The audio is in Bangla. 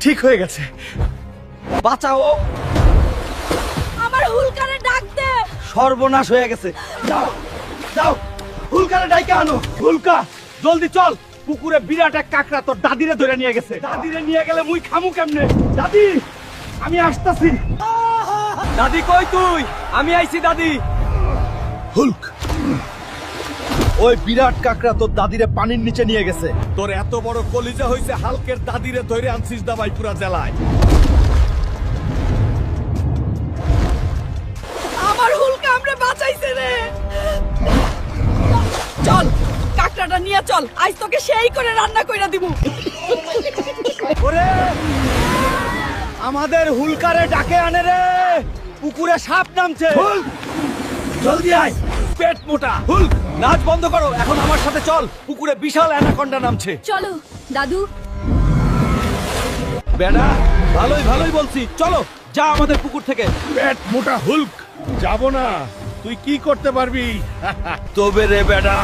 ঠিক হয়ে গেছে। বাঁচাও, আমার হুলকারে ডাক দে। সর্বনাশ হয়ে গেছে। যাও যাও, হুলকারে ডাইকে আনো। হুলকা, জলদি চল, পুকুরে বিরাট এক কাকড়া তোর দাদিরে ধরে নিয়ে গেছে। দাদিরে নিয়ে গেলে মুই খামু কেমনে? দাদি, আমি আসতাছি। দাদি কই তুই? আমি আইছি দাদি। হুলক, ওই বিরাট কাকড়া তোর দাদিরে পানির নিচে নিয়ে গেছে। তোর এত বড় কলিজা হইছে হালকের দাদিরে ধরে আনছিস দাবাই পুরা জেলায়। আমার হুলকা আমরা বাঁচাইছে রে। চল, কাকড়াটা নিয়ে চল, আজ তোকে সেই করে রান্না কইরা দিব। ওরে, আমাদের হুলকারে ডাকে আনে রে। পুকুরে সাপ নামছে। জলদি আয়, পেট মোটা। হুলক, নাচ বন্ধ করো, এখন আমার সাথে চল। পুকুরে বিশাল অ্যানাকন্ডা নামছে। চলো দাদু। বেডা, ভালোই ভালোই বলছি, চলো যা আমাদের পুকুর থেকে। পেট মোটা হুলক, যাব না, তুই কি করতে পারবি? তবে রে বেডা,